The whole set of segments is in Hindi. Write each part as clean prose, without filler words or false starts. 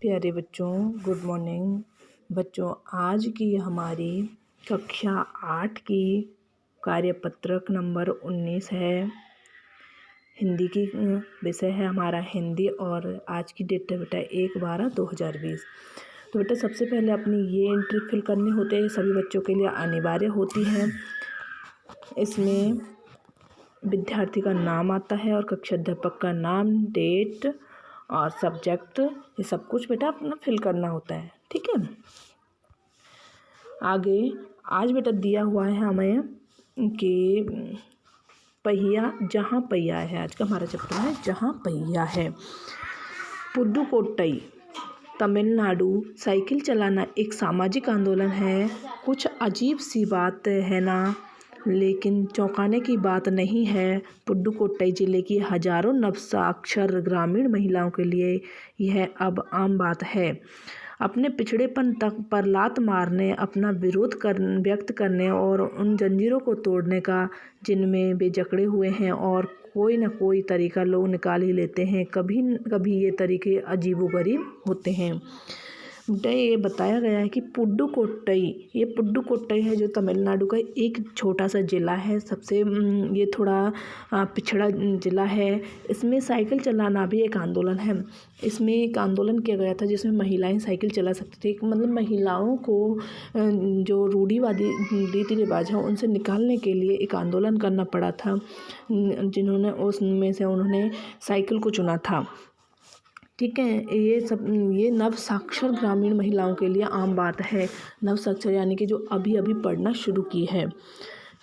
प्यारे बच्चों, गुड मॉर्निंग। बच्चों, आज की हमारी कक्षा 8 की कार्यपत्रक नंबर 19 है। हिंदी की विषय है हमारा हिंदी और आज की डेट है बेटा 1/12/2020। तो बेटा सबसे पहले अपनी ये एंट्री फिल करनी होती है, सभी बच्चों के लिए अनिवार्य होती है। इसमें विद्यार्थी का नाम आता है और कक्षा अध्यापक का नाम, डेट और सब्जेक्ट, ये सब कुछ बेटा अपना फिल करना होता है। ठीक है। आगे आज बेटा दिया हुआ है हमें कि पहिया जहाँ पहिया है। आज का हमारा चैप्टर है जहाँ पहिया है। पुदुकोट्टई तमिलनाडु साइकिल चलाना एक सामाजिक आंदोलन है। कुछ अजीब सी बात है ना, लेकिन चौंकाने की बात नहीं है। पुदुकोट्टई जिले की हजारों नवसाक्षर ग्रामीण महिलाओं के लिए यह अब आम बात है। अपने पिछड़ेपन तक पर लात मारने, अपना विरोध व्यक्त करने और उन जंजीरों को तोड़ने का जिनमें वे जकड़े हुए हैं, और कोई न कोई तरीका लोग निकाल ही लेते हैं। कभी कभी ये तरीके अजीबोगरीब होते हैं। बेटा ये बताया गया है कि पुदुकोट्टई है जो तमिलनाडु का एक छोटा सा ज़िला है। सबसे ये थोड़ा पिछड़ा ज़िला है। इसमें साइकिल चलाना भी एक आंदोलन है। इसमें एक आंदोलन किया गया था जिसमें महिलाएं साइकिल चला सकती थी। मतलब महिलाओं को जो रूढ़िवादी रीति रिवाज है उनसे निकालने के लिए एक आंदोलन करना पड़ा था, जिन्होंने उसमें से उन्होंने साइकिल को चुना था। ठीक है। ये नवसाक्षर ग्रामीण महिलाओं के लिए आम बात है। नवसाक्षर यानी कि जो अभी अभी पढ़ना शुरू की है।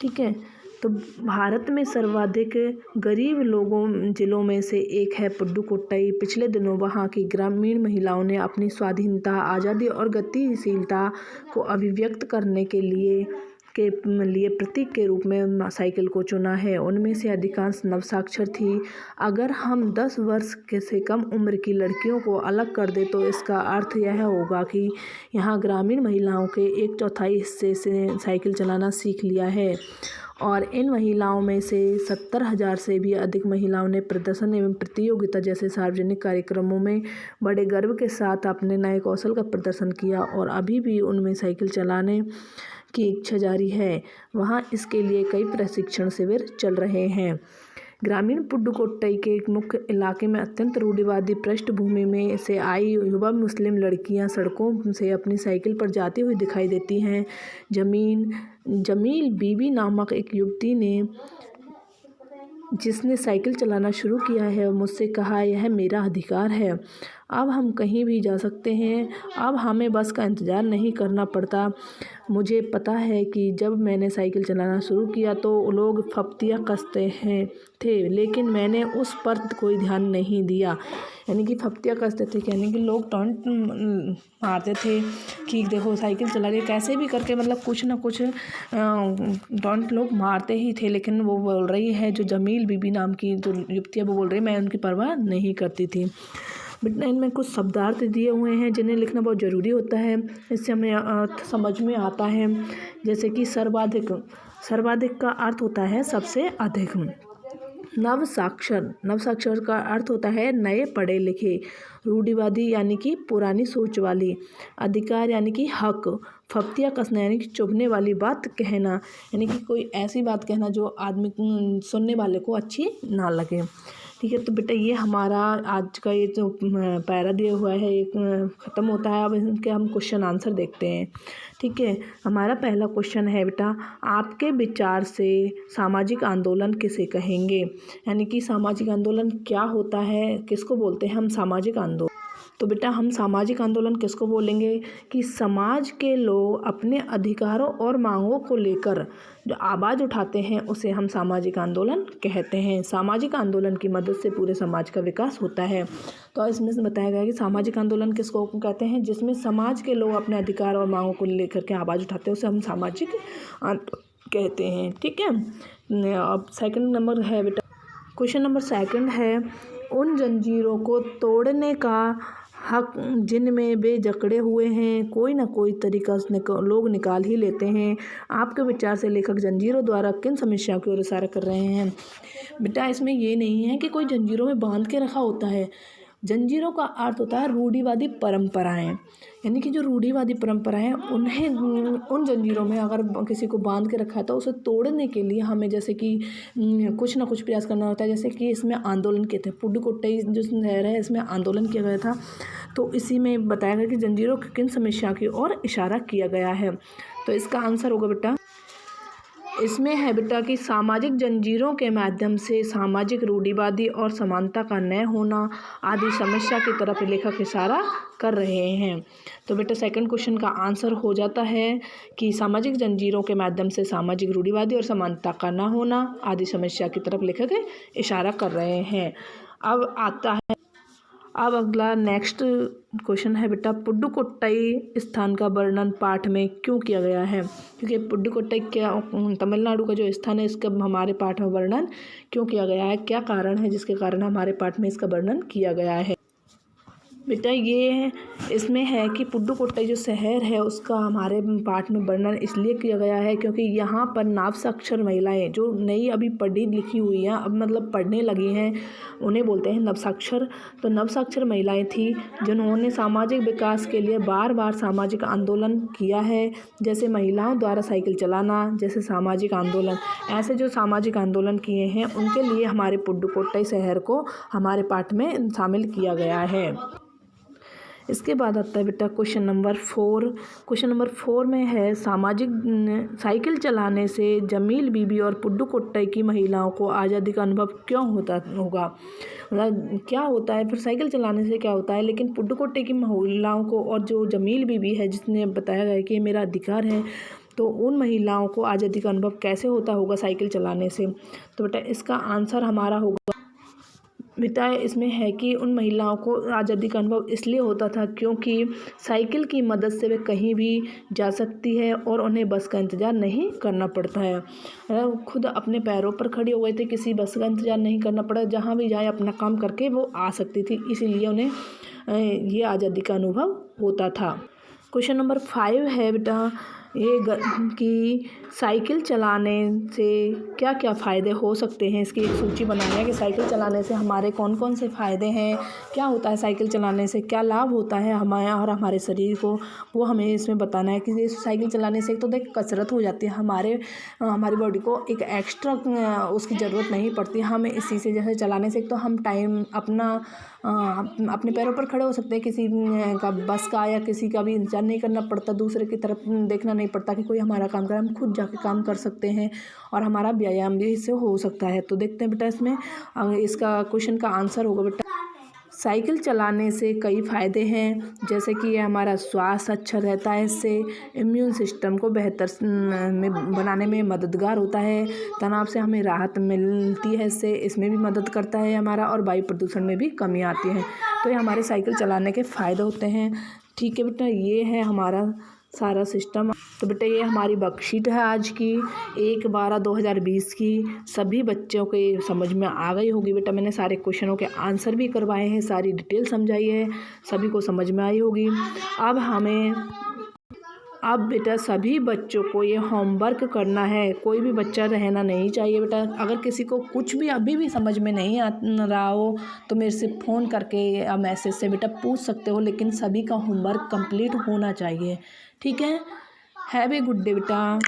ठीक है। तो भारत में सर्वाधिक गरीब जिलों में से एक है पुदुकोट्टई। पिछले दिनों वहाँ की ग्रामीण महिलाओं ने अपनी स्वाधीनता, आज़ादी और गतिशीलता को अभिव्यक्त करने के लिए प्रतीक के रूप में साइकिल को चुना है। उनमें से अधिकांश नवसाक्षर थी। अगर हम 10 वर्ष से कम उम्र की लड़कियों को अलग कर दें तो इसका अर्थ यह होगा कि यहाँ ग्रामीण महिलाओं के 1/4 हिस्से से साइकिल चलाना सीख लिया है, और इन महिलाओं में से 70,000 से भी अधिक महिलाओं ने प्रदर्शन एवं प्रतियोगिता जैसे सार्वजनिक कार्यक्रमों में बड़े गर्व के साथ अपने नए कौशल का प्रदर्शन किया, और अभी भी उनमें साइकिल चलाने की इच्छा जारी है। वहाँ इसके लिए कई प्रशिक्षण शिविर चल रहे हैं। ग्रामीण पुदुकोट्टई के मुख्य इलाके में अत्यंत रूढ़िवादी पृष्ठभूमि में से आई युवा मुस्लिम लड़कियां सड़कों से अपनी साइकिल पर जाती हुई दिखाई देती हैं। जमील बीबी नामक एक युवती ने, जिसने साइकिल चलाना शुरू किया है, मुझसे कहा, यह मेरा अधिकार है। अब हम कहीं भी जा सकते हैं। अब हमें बस का इंतज़ार नहीं करना पड़ता। मुझे पता है कि जब मैंने साइकिल चलाना शुरू किया तो लोग फप्तियाँ कसते थे, लेकिन मैंने उस पर कोई ध्यान नहीं दिया। यानी कि फप्तियाँ कसते थे, यानी कि लोग टॉन्ट मारते थे कि देखो साइकिल चला रही है, कैसे भी करके मतलब कुछ ना कुछ टॉन्ट लोग मारते ही थे। लेकिन वो बोल रही है, जो जमील बीबी नाम की जो युवती है, वो बोल रही है मैं उनकी परवाह नहीं करती थी। बेटा इनमें कुछ शब्दार्थ दिए हुए हैं जिन्हें लिखना बहुत ज़रूरी होता है, इससे हमें अर्थ समझ में आता है। जैसे कि सर्वाधिक का अर्थ होता है सबसे अधिक। नवसाक्षर का अर्थ होता है नए पढ़े लिखे। रूढ़िवादी यानी कि पुरानी सोच वाली। अधिकार यानी कि हक। फप्तियाँ कसना यानी कि चुभने वाली बात कहना, यानी कि कोई ऐसी बात कहना जो आदमी सुनने वाले को अच्छी ना लगे। ठीक है। तो बेटा ये हमारा आज का ये जो पैरा दिया हुआ है एक ख़त्म होता है। अब इनके हम क्वेश्चन आंसर देखते हैं। ठीक है। हमारा पहला क्वेश्चन है बेटा, आपके विचार से सामाजिक आंदोलन किसे कहेंगे? यानी कि सामाजिक आंदोलन क्या होता है, किसको बोलते हैं हम सामाजिक आंदोलन? तो बेटा हम सामाजिक आंदोलन किसको बोलेंगे कि समाज के लोग अपने अधिकारों और मांगों को लेकर जो आवाज़ उठाते हैं उसे हम सामाजिक आंदोलन कहते हैं। सामाजिक आंदोलन की मदद से पूरे समाज का विकास होता है। तो इसमें से बताया गया कि सामाजिक आंदोलन किसको कहते हैं, जिसमें समाज के लोग अपने अधिकार और मांगों को लेकर के आवाज़ उठाते हैं, उसे हम सामाजिक कहते हैं। ठीक है। अब सेकंड नंबर है बेटा, क्वेश्चन नंबर सेकंड है, उन जंजीरों को तोड़ने का हक जिनमें वे जकड़े हुए हैं, कोई ना कोई तरीका लोग निकाल ही लेते हैं। आपके विचार से लेखक जंजीरों द्वारा किन समस्याओं की ओर इशारा कर रहे हैं? बेटा इसमें ये नहीं है कि कोई जंजीरों में बांध के रखा होता है, जंजीरों का अर्थ होता है रूढ़िवादी परंपराएं, यानी कि जो रूढ़िवादी परंपराएं हैं उन्हें उन जंजीरों में अगर किसी को बांध के रखा है तो उसे तोड़ने के लिए हमें जैसे कि कुछ ना कुछ प्रयास करना होता है। जैसे कि इसमें आंदोलन किए थे, पुडुकोट्टई जो शहर है इसमें आंदोलन किया गया था। तो इसी में बताया गया कि जंजीरों की किन समस्या की ओर इशारा किया गया है। तो इसका आंसर होगा बेटा, इसमें है बेटा कि सामाजिक जंजीरों के माध्यम से सामाजिक रूढ़िवादी और समानता का न होना आदि समस्या की तरफ लेखक इशारा कर रहे हैं। तो बेटा सेकंड क्वेश्चन का आंसर हो जाता है कि सामाजिक जंजीरों के माध्यम से सामाजिक रूढ़िवादी और समानता का न होना आदि समस्या की तरफ लेखक इशारा कर रहे हैं। अब आता है, अब अगला नेक्स्ट क्वेश्चन है बेटा, पुडुकोट्टई स्थान का वर्णन पाठ में क्यों किया गया है? क्योंकि पुडुकोट्टई क्या तमिलनाडु का जो स्थान है इसका हमारे पाठ में वर्णन क्यों किया गया है, क्या कारण है जिसके कारण हमारे पाठ में इसका वर्णन किया गया है? बेटा ये है, इसमें है कि पुडुकोट्टई जो शहर है उसका हमारे पाठ में वर्णन इसलिए किया गया है क्योंकि यहाँ पर नवसाक्षर महिलाएं जो नई अभी पढ़ी लिखी हुई हैं, अब मतलब पढ़ने लगी हैं, उन्हें बोलते हैं नवसाक्षर। तो नवसाक्षर महिलाएं थी जिन्होंने सामाजिक विकास के लिए बार बार सामाजिक आंदोलन किया है, जैसे महिलाओं द्वारा साइकिल चलाना जैसे सामाजिक आंदोलन। ऐसे जो सामाजिक आंदोलन किए हैं उनके लिए हमारे पुडुकोट्टई शहर को हमारे पाठ में शामिल किया गया है। इसके बाद आता है बेटा क्वेश्चन नंबर 4। क्वेश्चन नंबर 4 में है, सामाजिक साइकिल चलाने से जमील बीबी और पुडुकोट्टई की महिलाओं को आज़ादी का अनुभव क्यों होता होगा? मतलब क्या होता है, फिर साइकिल चलाने से क्या होता है, लेकिन पुडुकोट्टई की महिलाओं को और जो जमील बीबी है जिसने बताया गया कि ये मेरा अधिकार है, तो उन महिलाओं को आज़ादी का अनुभव कैसे होता होगा साइकिल चलाने से? तो बेटा इसका आंसर हमारा होगा बेटा, इसमें है कि उन महिलाओं को आज़ादी का अनुभव इसलिए होता था क्योंकि साइकिल की मदद से वे कहीं भी जा सकती है और उन्हें बस का इंतज़ार नहीं करना पड़ता है। खुद अपने पैरों पर खड़ी हो गई थी, किसी बस का इंतज़ार नहीं करना पड़ा, जहाँ भी जाए अपना काम करके वो आ सकती थी, इसीलिए उन्हें ये आज़ादी का अनुभव होता था। क्वेश्चन नंबर 5 है बेटा, ये कि साइकिल चलाने से क्या क्या फ़ायदे हो सकते हैं, इसकी एक सूची बनानी है कि साइकिल चलाने से हमारे कौन कौन से फ़ायदे हैं, क्या होता है साइकिल चलाने से, क्या लाभ होता है हमारे और हमारे शरीर को, वो हमें इसमें बताना है। कि साइकिल चलाने से एक तो देख कसरत हो जाती है, हमारी बॉडी को एक एक्स्ट्रा उसकी ज़रूरत नहीं पड़ती, हमें इसी से जैसे चलाने से एक तो हम टाइम अपने पैरों पर खड़े हो सकते हैं, किसी का बस का या किसी का भी इंतजार नहीं करना पड़ता, दूसरे की तरफ देखना नहीं पड़ता कि कोई हमारा काम करे, हम खुद जाके काम कर सकते हैं और हमारा व्यायाम भी इससे हो सकता है। तो देखते हैं बेटा इसमें इसका क्वेश्चन का आंसर होगा बेटा, साइकिल चलाने से कई फ़ायदे हैं, जैसे कि ये हमारा स्वास्थ्य अच्छा रहता है, इससे इम्यून सिस्टम को बेहतर में बनाने में मददगार होता है, तनाव से हमें राहत मिलती है, इसमें भी मदद करता है हमारा, और वायु प्रदूषण में भी कमी आती है। तो ये हमारे साइकिल चलाने के फ़ायदे होते हैं। ठीक है बेटा, ये है हमारा सारा सिस्टम। तो बेटा ये हमारी वर्कशीट है आज की 1/12/2020 की, सभी बच्चों के समझ में आ गई होगी बेटा, मैंने सारे क्वेश्चनों के आंसर भी करवाए हैं, सारी डिटेल समझाई है, सभी को समझ में आई होगी। अब बेटा सभी बच्चों को ये होमवर्क करना है, कोई भी बच्चा रहना नहीं चाहिए बेटा। अगर किसी को कुछ भी अभी भी समझ में नहीं आ रहा हो तो मेरे से फ़ोन करके या मैसेज से बेटा पूछ सकते हो, लेकिन सभी का होमवर्क कंप्लीट होना चाहिए। ठीक है, हैव ए गुड डे बेटा।